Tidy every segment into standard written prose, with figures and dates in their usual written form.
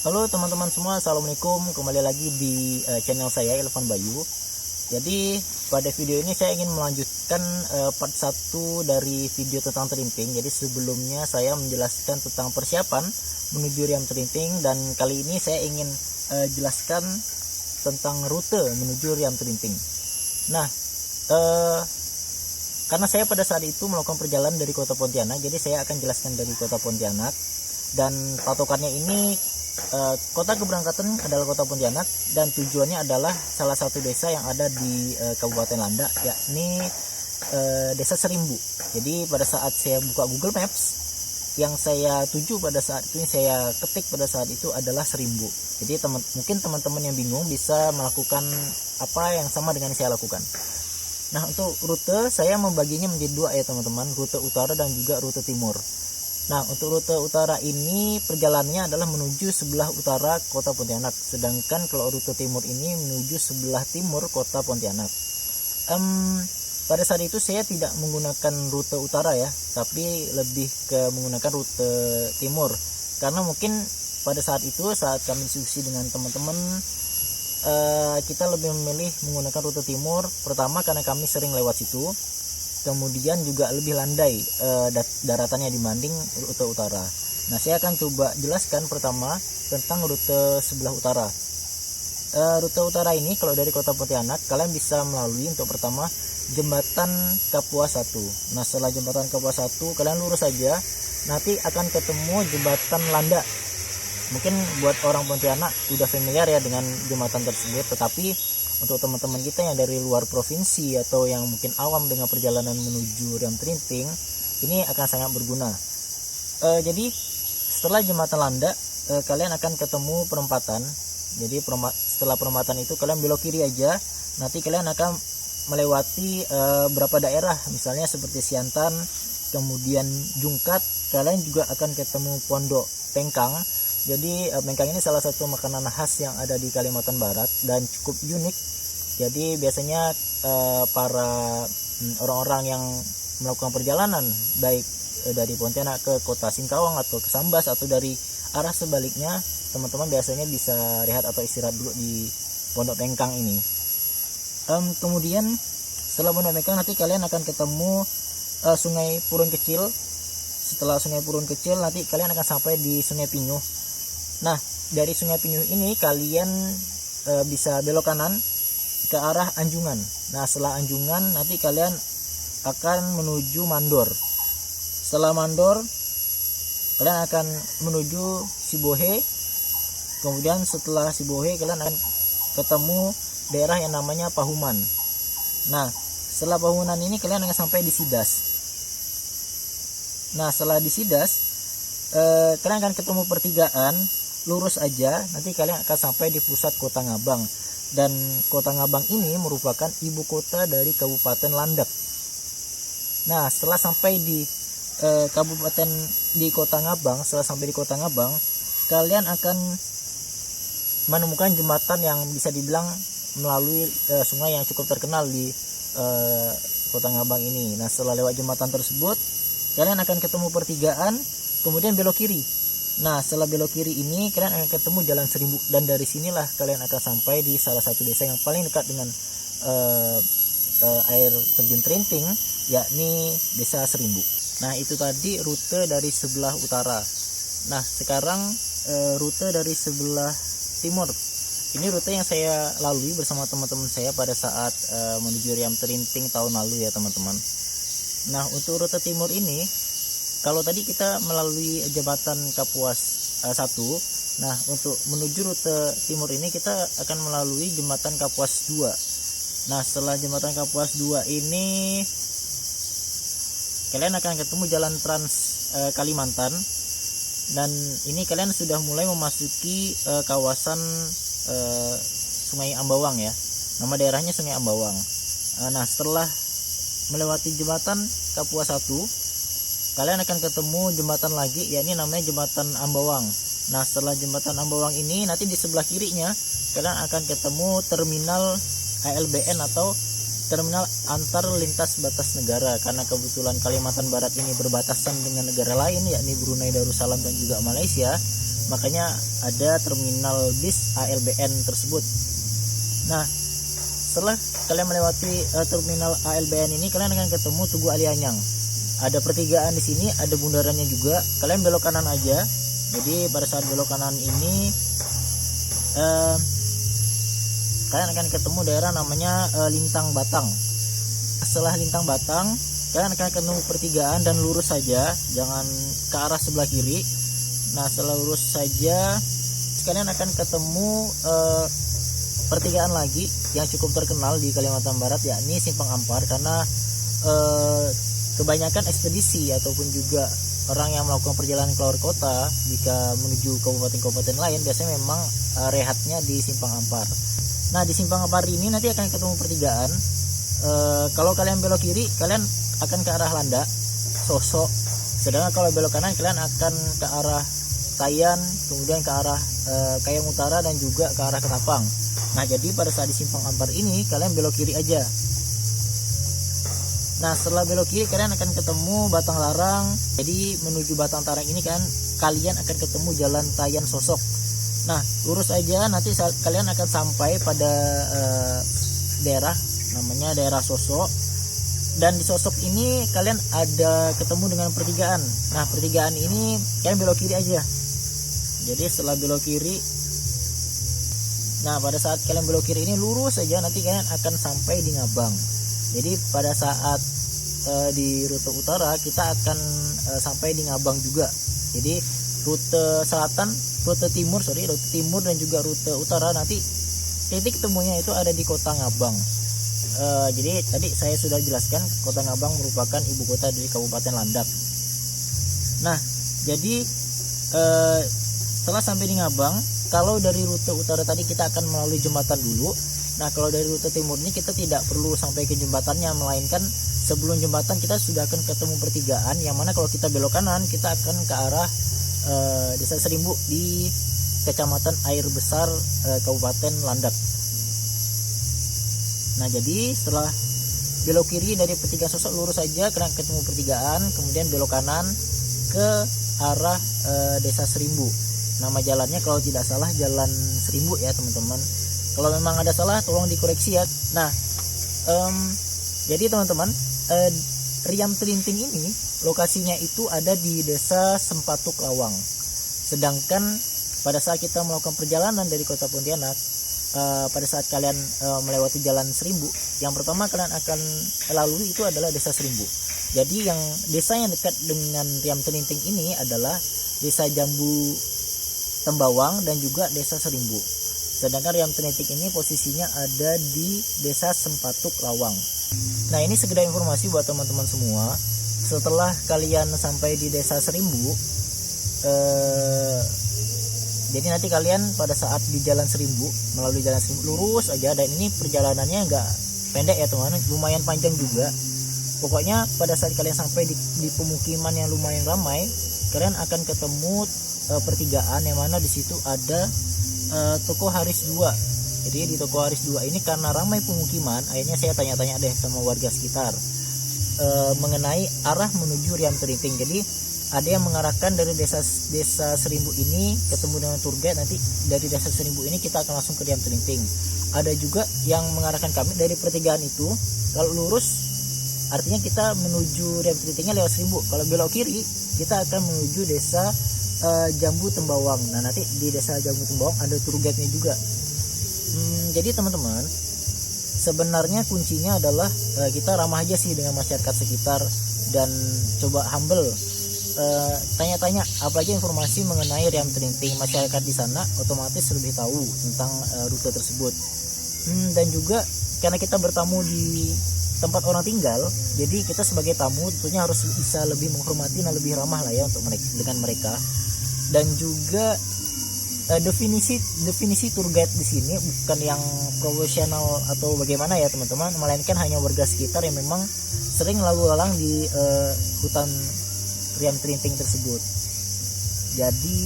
Halo teman-teman semua, assalamualaikum. Kembali lagi di channel saya Elvan Bayu. Jadi pada video ini saya ingin melanjutkan part 1 dari video tentang terinting. Jadi sebelumnya saya menjelaskan tentang persiapan menuju Riam Terinting, dan kali ini saya ingin jelaskan tentang rute menuju Riam Terinting. Nah, karena saya pada saat itu melakukan perjalanan dari kota Pontianak, jadi saya akan jelaskan dari kota Pontianak, dan patokannya ini kota keberangkatan adalah kota Pontianak, dan tujuannya adalah salah satu desa yang ada di Kabupaten Landak, yakni desa Serimbu. Jadi pada saat saya buka Google Maps, yang saya tuju pada saat itu, yang saya ketik pada saat itu adalah Serimbu. Jadi mungkin teman-teman yang bingung bisa melakukan apa yang sama dengan yang saya lakukan. Nah, untuk rute saya membaginya menjadi dua ya teman-teman, rute utara dan juga rute timur. Nah, untuk rute utara ini perjalanannya adalah menuju sebelah utara kota Pontianak, sedangkan kalau rute timur ini menuju sebelah timur kota Pontianak. Pada saat itu saya tidak menggunakan rute utara ya, tapi lebih ke menggunakan rute timur, karena mungkin pada saat itu saat kami diskusi dengan teman-teman, kita lebih memilih menggunakan rute timur. Pertama karena kami sering lewat situ, kemudian juga lebih landai daratannya dibanding rute utara. Nah, saya akan coba jelaskan pertama tentang rute sebelah utara. Rute utara ini kalau dari kota Pontianak kalian bisa melalui, untuk pertama, jembatan Kapuas 1. Nah, setelah jembatan Kapuas 1 kalian lurus saja, nanti akan ketemu jembatan Landak. Mungkin buat orang Pontianak udah familiar ya dengan jembatan tersebut, tetapi untuk teman-teman kita yang dari luar provinsi atau yang mungkin awam dengan perjalanan menuju Riam Terinting, ini akan sangat berguna. Jadi setelah jembatan Landak, kalian akan ketemu perempatan. Jadi setelah perempatan itu kalian belok kiri aja, nanti kalian akan melewati beberapa daerah, misalnya seperti Siantan, kemudian Jungkat. Kalian juga akan ketemu Pondok Pengkang. Jadi pengkang ini salah satu makanan khas yang ada di Kalimantan Barat dan cukup unik. Jadi biasanya para orang-orang yang melakukan perjalanan baik dari Pontianak ke kota Singkawang atau ke Sambas atau dari arah sebaliknya, teman-teman biasanya bisa rehat atau istirahat dulu di Pondok Pengkang ini. Kemudian setelah Pondok Pengkang nanti kalian akan ketemu Sungai Purun Kecil. Setelah Sungai Purun Kecil nanti kalian akan sampai di Sungai Pinyuh. Nah, dari Sungai Pinyuh ini kalian bisa belok kanan ke arah Anjungan. Nah, setelah Anjungan nanti kalian akan menuju Mandor. Setelah Mandor kalian akan menuju Sibohe. Kemudian setelah Sibohe kalian akan ketemu daerah yang namanya Pahuman. Nah, setelah Pahuman ini kalian akan sampai di Sidas. Nah, setelah di Sidas kalian akan ketemu pertigaan, lurus aja, nanti kalian akan sampai di pusat kota Ngabang. Dan kota Ngabang ini merupakan ibu kota dari Kabupaten Landak. Nah, setelah sampai di kabupaten di kota Ngabang, setelah sampai di kota Ngabang, kalian akan menemukan jembatan yang bisa dibilang melalui sungai yang cukup terkenal di kota Ngabang ini. Nah, setelah lewat jembatan tersebut kalian akan ketemu pertigaan, kemudian belok kiri. Nah, setelah belok kiri ini kalian akan ketemu Jalan Serimbu, dan dari sinilah kalian akan sampai di salah satu desa yang paling dekat dengan air terjun Terinting, yakni Desa Serimbu. Nah, itu tadi rute dari sebelah utara. Nah, sekarang rute dari sebelah timur. Ini rute yang saya lalui bersama teman-teman saya pada saat menuju Riam Terinting tahun lalu ya teman-teman. Nah, untuk rute timur ini, kalau tadi kita melalui jembatan Kapuas 1, nah untuk menuju rute timur ini kita akan melalui jembatan Kapuas 2. Nah, setelah jembatan Kapuas 2 ini kalian akan ketemu jalan Trans Kalimantan, dan ini kalian sudah mulai memasuki kawasan Sungai Ambawang ya. Nama daerahnya Sungai Ambawang. Nah, setelah melewati jembatan Kapuas 1, kalian akan ketemu jembatan lagi, yakni namanya jembatan Ambawang. Nah, setelah jembatan Ambawang ini nanti di sebelah kirinya kalian akan ketemu terminal ALBN atau terminal antar lintas batas negara, karena kebetulan Kalimantan Barat ini berbatasan dengan negara lain yakni Brunei Darussalam dan juga Malaysia. makanya ada terminal bis ALBN tersebut. Nah, setelah kalian melewati terminal ALBN ini, kalian akan ketemu Tugu Alianyang. Ada pertigaan di sini, ada bundarannya juga. Kalian belok kanan aja. Jadi pada saat belok kanan ini kalian akan ketemu daerah namanya Lintang Batang. Setelah Lintang Batang, kalian akan ketemu pertigaan dan lurus saja, jangan ke arah sebelah kiri. Nah, setelah lurus saja kalian akan ketemu pertigaan lagi yang cukup terkenal di Kalimantan Barat, yakni Simpang Ampar, karena kebanyakan ekspedisi ataupun juga orang yang melakukan perjalanan keluar kota jika menuju kabupaten-kabupaten lain biasanya memang rehatnya di Simpang Ampar. Nah, di Simpang Ampar ini nanti akan ketemu pertigaan. Kalau kalian belok kiri, kalian akan ke arah Landak, Sosok. Sedangkan kalau belok kanan, kalian akan ke arah Kayan, kemudian ke arah Kayang Utara, dan juga ke arah Ketapang. Nah, jadi pada saat di Simpang Ampar ini kalian belok kiri aja. Nah, setelah belok kiri kalian akan ketemu Batang Larang. Jadi menuju Batang Larang ini kalian akan ketemu Jalan Tayan Sosok. Nah, lurus aja, nanti kalian akan sampai pada daerah namanya daerah Sosok. Dan di Sosok ini kalian ada ketemu dengan pertigaan. Nah, pertigaan ini kalian belok kiri aja. Jadi setelah belok kiri, nah pada saat kalian belok kiri ini lurus saja, nanti kalian akan sampai di Ngabang. Jadi pada saat di rute utara kita akan sampai di Ngabang juga. Jadi rute selatan, rute timur dan juga rute utara nanti titik temunya itu ada di kota Ngabang. Jadi tadi saya sudah jelaskan kota Ngabang merupakan ibu kota dari Kabupaten Landak. Nah, jadi setelah sampai di Ngabang, kalau dari rute utara tadi kita akan melalui jembatan dulu. Nah, kalau dari rute timur ini kita tidak perlu sampai ke jembatannya, melainkan sebelum jembatan kita sudah akan ketemu pertigaan, yang mana kalau kita belok kanan kita akan ke arah Desa Serimbu di Kecamatan Air Besar, Kabupaten Landak. Nah, jadi setelah belok kiri dari pertigaan Sosok lurus saja, kalian ketemu pertigaan, kemudian belok kanan ke arah Desa Serimbu. Nama jalannya kalau tidak salah Jalan Serimbu ya teman-teman. Kalau memang ada salah tolong dikoreksi ya. Nah, jadi teman-teman, Riam Telinting ini lokasinya itu ada di Desa Sempatuk Lawang. Sedangkan pada saat kita melakukan perjalanan dari kota Pontianak, pada saat kalian melewati Jalan Serimbu, yang pertama kalian akan lalui itu adalah Desa Serimbu. Jadi yang desa yang dekat dengan Riam Telinting ini adalah Desa Jambu Tembawang dan juga Desa Serimbu. Sedangkan Riam Telinting ini posisinya ada di Desa Sempatuk Lawang. Nah, ini sekedar informasi buat teman-teman semua. Setelah kalian sampai di Desa Serimbu, jadi nanti kalian pada saat di Jalan Serimbu, melalui Jalan Serimbu lurus aja, dan ini perjalanannya nggak pendek ya teman-teman, lumayan panjang juga. Pokoknya pada saat kalian sampai di pemukiman yang lumayan ramai, kalian akan ketemu pertigaan, yang mana di situ ada toko Haris 2. Jadi di toko Haris 2 ini karena ramai pemukiman, akhirnya saya tanya-tanya deh sama warga sekitar mengenai arah menuju Riam Telinting. Jadi ada yang mengarahkan dari desa Serimbu ini ketemu dengan tour guide, nanti dari Desa Serimbu ini kita akan langsung ke Riam Telinting. Ada juga yang mengarahkan kami dari pertigaan itu, kalau lurus artinya kita menuju Riam Telintingnya lewat Serimbu. Kalau belok kiri kita akan menuju Desa Jambu Tembawang. Nah, nanti di Desa Jambu Tembawang ada tour guide-nya juga. Jadi teman-teman, sebenarnya kuncinya adalah kita ramah aja sih dengan masyarakat sekitar dan coba humble. Tanya-tanya apa aja informasi mengenai Riam Telinting. Masyarakat di sana otomatis lebih tahu tentang rute tersebut. Dan juga karena kita bertamu di tempat orang tinggal, jadi kita sebagai tamu tentunya harus bisa lebih menghormati dan lebih ramah lah ya untuk dengan mereka. Dan juga definisi tour guide di sini bukan yang profesional atau bagaimana ya teman-teman, melainkan hanya warga sekitar yang memang sering lalu lalang di hutan Riam Telinting tersebut. Jadi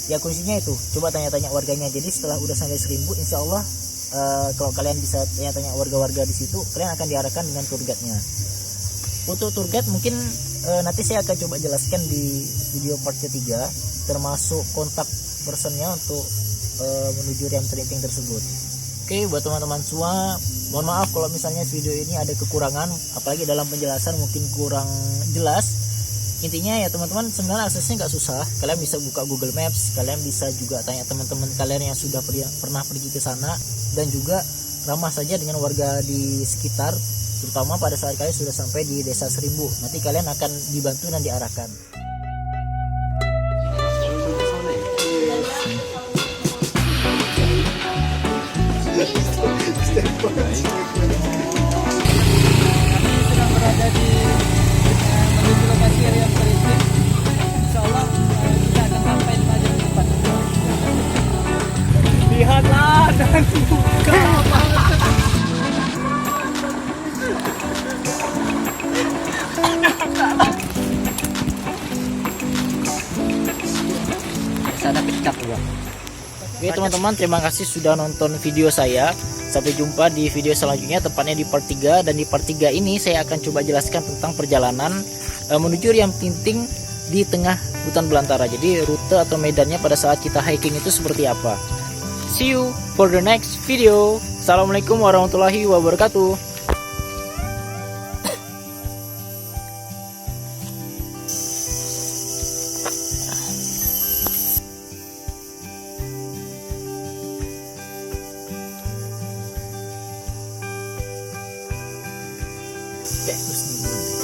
ya kuncinya itu, coba tanya-tanya warganya. Jadi setelah udah sampai Serimbu, insya Allah kalau kalian bisa tanya-tanya warga-warga di situ, kalian akan diarahkan dengan tour guide-nya. Untuk tour guide mungkin nanti saya akan coba jelaskan di video part ketiga, termasuk kontak personnya untuk menuju Riam Trinting tersebut. Oke, buat teman-teman semua, mohon maaf kalau misalnya video ini ada kekurangan, apalagi dalam penjelasan mungkin kurang jelas. Intinya ya teman-teman, sebenarnya aksesnya nggak susah. Kalian bisa buka Google Maps, kalian bisa juga tanya teman-teman kalian yang sudah pernah pergi ke sana, dan juga ramah saja dengan warga di sekitar, terutama pada saat kalian sudah sampai di Desa Serimbu. Nanti kalian akan dibantu dan diarahkan. Sedang berada di menuju lokasi Riam Trinting. Insya Allah kita akan sampai 5 jam depan. Lihatlah dan buka. Sana pecah gua. Oke teman-teman, terima kasih sudah nonton video saya. Sampai jumpa di video selanjutnya, tepatnya di part 3. Dan di part 3 ini saya akan coba jelaskan tentang perjalanan menuju Riam Trinting di tengah hutan belantara. Jadi rute atau medannya pada saat kita hiking itu seperti apa. See you for the next video. Assalamualaikum warahmatullahi wabarakatuh. Terus nih.